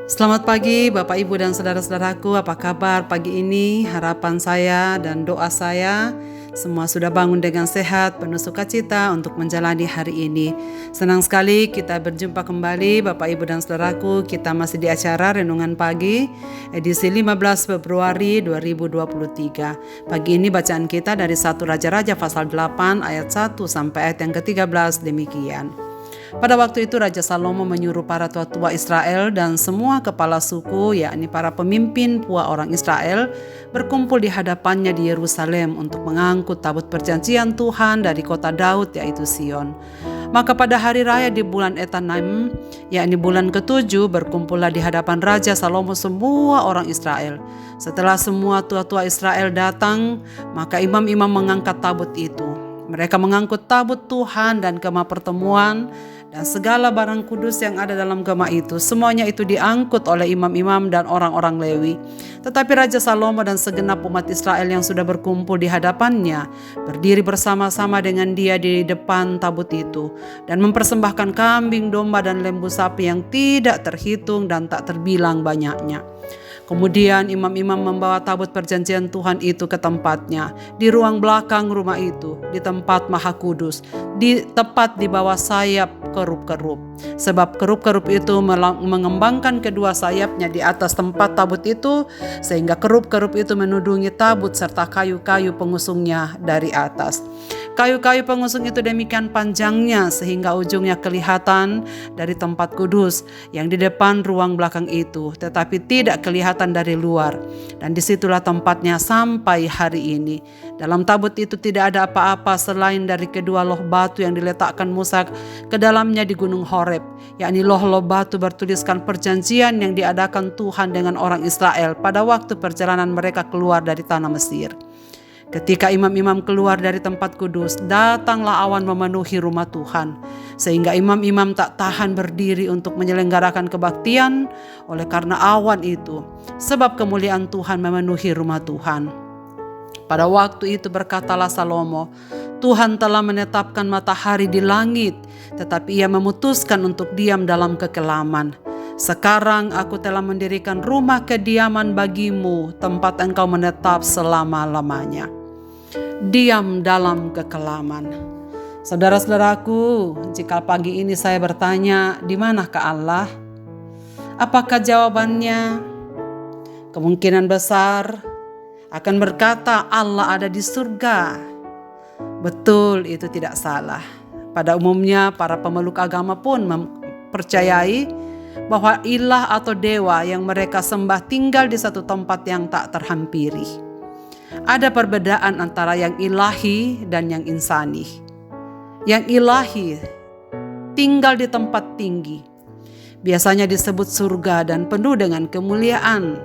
Selamat pagi Bapak Ibu dan saudara-saudaraku, apa kabar pagi ini? Harapan saya dan doa saya semua sudah bangun dengan sehat, penuh sukacita untuk menjalani hari ini. Senang sekali kita berjumpa kembali Bapak Ibu dan saudaraku. Kita masih di acara Renungan Pagi edisi 15 Februari 2023. Pagi ini bacaan kita dari 1 Raja-Raja pasal 8 ayat 1 sampai ayat yang ke-13 demikian. Pada waktu itu Raja Salomo menyuruh para tua-tua Israel dan semua kepala suku, yakni para pemimpin pua orang Israel, berkumpul di hadapannya di Yerusalem untuk mengangkut tabut perjanjian Tuhan dari kota Daud, yaitu Sion. Maka pada hari raya di bulan Etanim, yakni bulan ke-7, berkumpullah di hadapan Raja Salomo semua orang Israel. Setelah semua tua-tua Israel datang, maka imam-imam mengangkat tabut itu. Mereka mengangkut tabut Tuhan dan kemah pertemuan dan segala barang kudus yang ada dalam kemah itu. Semuanya itu diangkut oleh imam-imam dan orang-orang Lewi. Tetapi Raja Salomo dan segenap umat Israel yang sudah berkumpul di hadapannya berdiri bersama-sama dengan dia di depan tabut itu dan mempersembahkan kambing, domba dan lembu sapi yang tidak terhitung dan tak terbilang banyaknya. Kemudian imam-imam membawa tabut perjanjian Tuhan itu ke tempatnya, di ruang belakang rumah itu, di tempat maha kudus, tepat di bawah sayap kerup-kerup. Sebab kerup-kerup itu mengembangkan kedua sayapnya di atas tempat tabut itu, sehingga kerup-kerup itu menudungi tabut serta kayu-kayu pengusungnya dari atas. Kayu-kayu pengusung itu demikian panjangnya sehingga ujungnya kelihatan dari tempat kudus yang di depan ruang belakang itu, tetapi tidak kelihatan dari luar. Dan disitulah tempatnya sampai hari ini. Dalam tabut itu tidak ada apa-apa selain dari kedua loh batu yang diletakkan Musa ke dalamnya di Gunung Horeb, yakni loh-loh batu bertuliskan perjanjian yang diadakan Tuhan dengan orang Israel pada waktu perjalanan mereka keluar dari tanah Mesir. Ketika imam-imam keluar dari tempat kudus, datanglah awan memenuhi rumah Tuhan, sehingga imam-imam tak tahan berdiri untuk menyelenggarakan kebaktian oleh karena awan itu, sebab kemuliaan Tuhan memenuhi rumah Tuhan. Pada waktu itu berkatalah Salomo, Tuhan telah menetapkan matahari di langit, tetapi ia memutuskan untuk diam dalam kekelaman. Sekarang aku telah mendirikan rumah kediaman bagimu, tempat engkau menetap selama-lamanya. Diam dalam kekelaman. Saudara-saudaraku, jika pagi ini saya bertanya, di manakah Allah? Apakah jawabannya? Kemungkinan besar akan berkata Allah ada di surga. Betul, itu tidak salah. Pada umumnya para pemeluk agama pun mempercayai bahwa ilah atau dewa yang mereka sembah tinggal di satu tempat yang tak terhampiri. Ada perbedaan antara yang ilahi dan yang insani. Yang ilahi tinggal di tempat tinggi, biasanya disebut surga dan penuh dengan kemuliaan.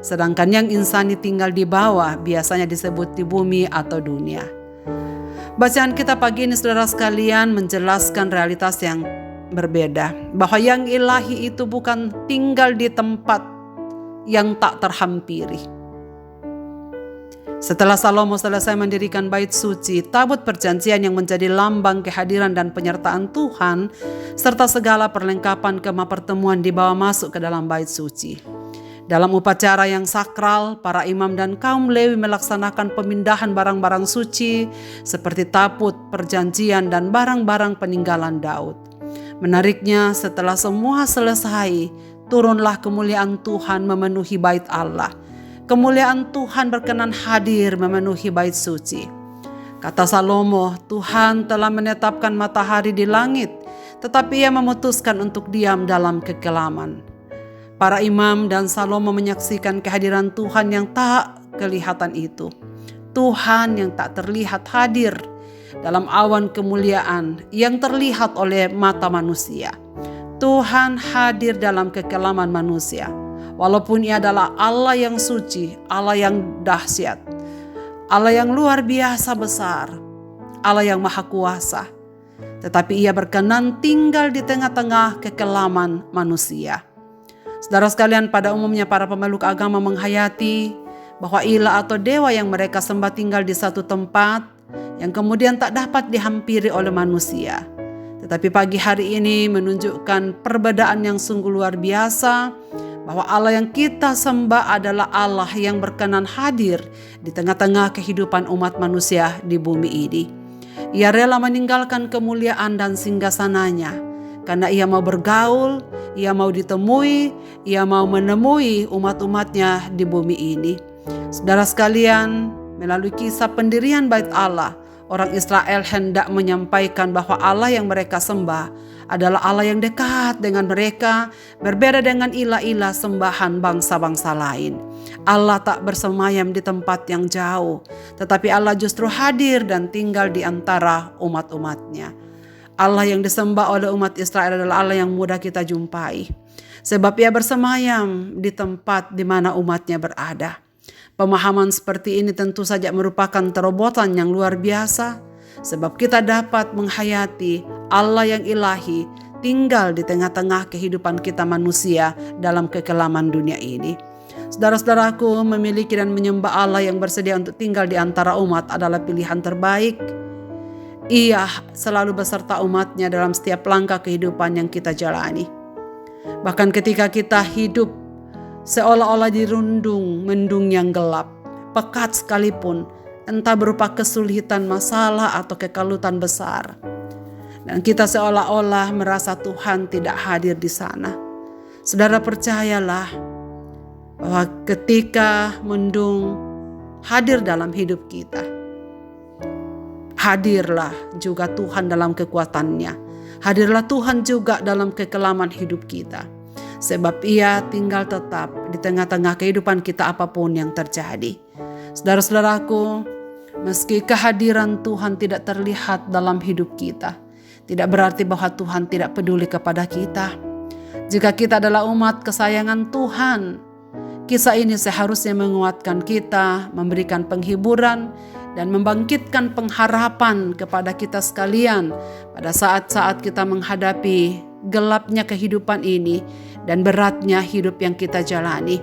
Sedangkan yang insani tinggal di bawah, biasanya disebut di bumi atau dunia. Bacaan kita pagi ini saudara sekalian menjelaskan realitas yang berbeda, bahwa yang ilahi itu bukan tinggal di tempat yang tak terhampiri. Setelah Salomo selesai mendirikan bait suci, tabut perjanjian yang menjadi lambang kehadiran dan penyertaan Tuhan, serta segala perlengkapan kemah pertemuan dibawa masuk ke dalam bait suci. Dalam upacara yang sakral, para imam dan kaum Lewi melaksanakan pemindahan barang-barang suci seperti tabut perjanjian dan barang-barang peninggalan Daud. Menariknya, setelah semua selesai, turunlah kemuliaan Tuhan memenuhi bait Allah. Kemuliaan Tuhan berkenan hadir memenuhi bait suci. Kata Salomo, Tuhan telah menetapkan matahari di langit, tetapi ia memutuskan untuk diam dalam kekelaman. Para imam dan Salomo menyaksikan kehadiran Tuhan yang tak kelihatan itu. Tuhan yang tak terlihat hadir dalam awan kemuliaan yang terlihat oleh mata manusia. Tuhan hadir dalam kekelaman manusia. Walaupun ia adalah Allah yang suci, Allah yang dahsyat, Allah yang luar biasa besar, Allah yang maha kuasa, tetapi ia berkenan tinggal di tengah-tengah kekelaman manusia. Saudara sekalian, pada umumnya para pemeluk agama menghayati bahwa ilah atau dewa yang mereka sembah tinggal di satu tempat yang kemudian tak dapat dihampiri oleh manusia. Tetapi pagi hari ini menunjukkan perbedaan yang sungguh luar biasa bahwa Allah yang kita sembah adalah Allah yang berkenan hadir di tengah-tengah kehidupan umat manusia di bumi ini. Ia rela meninggalkan kemuliaan dan singgasananya karena ia mau bergaul, ia mau ditemui, ia mau menemui umat-umatnya di bumi ini. Saudara sekalian, melalui kisah pendirian Bait Allah, orang Israel hendak menyampaikan bahwa Allah yang mereka sembah adalah Allah yang dekat dengan mereka, berbeda dengan ilah-ilah sembahan bangsa-bangsa lain. Allah tak bersemayam di tempat yang jauh, tetapi Allah justru hadir dan tinggal di antara umat-umatnya. Allah yang disembah oleh umat Israel adalah Allah yang mudah kita jumpai, sebab ia bersemayam di tempat di mana umatnya berada. Pemahaman seperti ini tentu saja merupakan terobosan yang luar biasa, sebab kita dapat menghayati Allah yang ilahi tinggal di tengah-tengah kehidupan kita manusia dalam kekelaman dunia ini. Saudara-saudaraku, memiliki dan menyembah Allah yang bersedia untuk tinggal di antara umat adalah pilihan terbaik. Ia selalu beserta umatnya dalam setiap langkah kehidupan yang kita jalani. Bahkan ketika kita hidup seolah-olah dirundung mendung yang gelap, pekat sekalipun, entah berupa kesulitan, masalah, atau kekalutan besar. Dan kita seolah-olah merasa Tuhan tidak hadir di sana. Saudara, percayalah bahwa ketika mendung hadir dalam hidup kita, hadirlah juga Tuhan dalam kekuatannya. Hadirlah Tuhan juga dalam kekelaman hidup kita. Sebab ia tinggal tetap di tengah-tengah kehidupan kita apapun yang terjadi. Saudara-saudaraku, meski kehadiran Tuhan tidak terlihat dalam hidup kita, tidak berarti bahwa Tuhan tidak peduli kepada kita. Jika kita adalah umat kesayangan Tuhan, kisah ini seharusnya menguatkan kita, memberikan penghiburan, dan membangkitkan pengharapan kepada kita sekalian pada saat-saat kita menghadapi gelapnya kehidupan ini dan beratnya hidup yang kita jalani.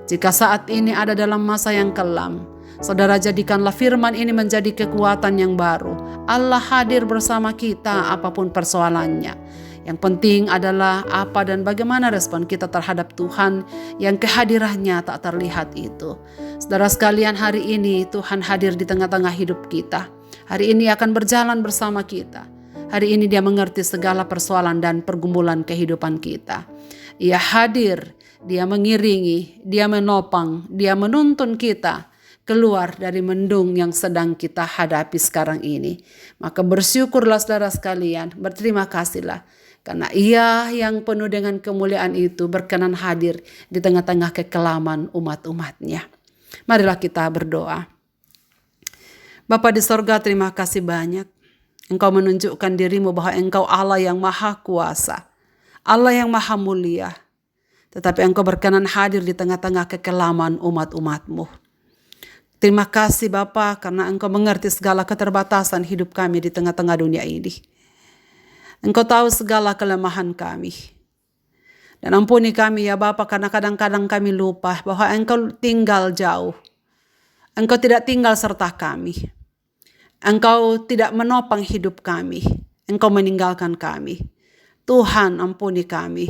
Jika saat ini ada dalam masa yang kelam, saudara, jadikanlah firman ini menjadi kekuatan yang baru. Allah hadir bersama kita apapun persoalannya. Yang penting adalah apa dan bagaimana respon kita terhadap Tuhan yang kehadirannya tak terlihat itu. Saudara sekalian, hari ini Tuhan hadir di tengah-tengah hidup kita. Hari ini akan berjalan bersama kita. Hari ini dia mengerti segala persoalan dan pergumulan kehidupan kita. Ia hadir, dia mengiringi, dia menopang, dia menuntun kita keluar dari mendung yang sedang kita hadapi sekarang ini. Maka bersyukurlah saudara sekalian, berterima kasihlah. Karena ia yang penuh dengan kemuliaan itu berkenan hadir di tengah-tengah kekelaman umat-umatnya. Marilah kita berdoa. Bapa di sorga, terima kasih banyak. Engkau menunjukkan dirimu bahwa Engkau Allah yang maha kuasa, Allah yang maha mulia. Tetapi Engkau berkenan hadir di tengah-tengah kekelaman umat-umatmu. Terima kasih Bapa karena Engkau mengerti segala keterbatasan hidup kami di tengah-tengah dunia ini. Engkau tahu segala kelemahan kami. Dan ampuni kami ya Bapa karena kadang-kadang kami lupa bahwa Engkau tinggal jauh. Engkau tidak tinggal serta kami. Engkau tidak menopang hidup kami. Engkau meninggalkan kami. Tuhan, ampuni kami.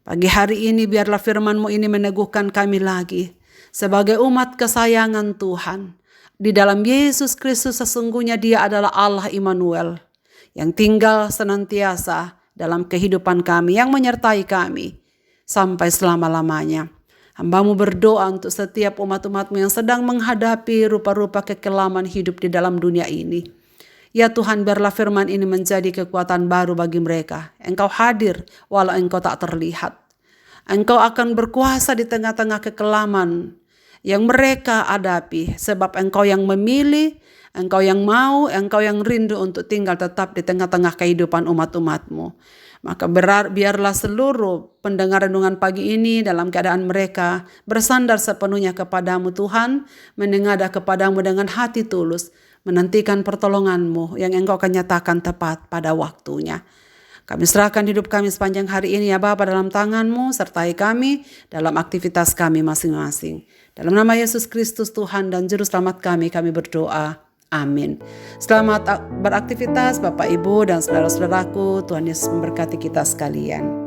Pagi hari ini biarlah firman-Mu ini meneguhkan kami lagi. Sebagai umat kesayangan Tuhan. Di dalam Yesus Kristus sesungguhnya Dia adalah Allah Immanuel. Yang tinggal senantiasa dalam kehidupan kami. Yang menyertai kami. Sampai selama-lamanya. Hamba-Mu berdoa untuk setiap umat-umat-Mu yang sedang menghadapi rupa-rupa kekelaman hidup di dalam dunia ini. Ya Tuhan, biarlah firman ini menjadi kekuatan baru bagi mereka. Engkau hadir walau Engkau tak terlihat. Engkau akan berkuasa di tengah-tengah kekelaman yang mereka hadapi. Sebab Engkau yang memilih, Engkau yang mau, Engkau yang rindu untuk tinggal tetap di tengah-tengah kehidupan umat-umat-Mu. Maka biarlah seluruh pendengar renungan pagi ini dalam keadaan mereka bersandar sepenuhnya kepadamu Tuhan, menengadah kepadamu dengan hati tulus, menantikan pertolongan-Mu yang Engkau akan nyatakan tepat pada waktunya. Kami serahkan hidup kami sepanjang hari ini ya Bapa dalam tangan-Mu, sertai kami dalam aktivitas kami masing-masing. Dalam nama Yesus Kristus Tuhan dan Juru Selamat kami berdoa. Amin. Selamat beraktivitas Bapak Ibu dan saudara-saudaraku. Tuhan Yesus memberkati kita sekalian.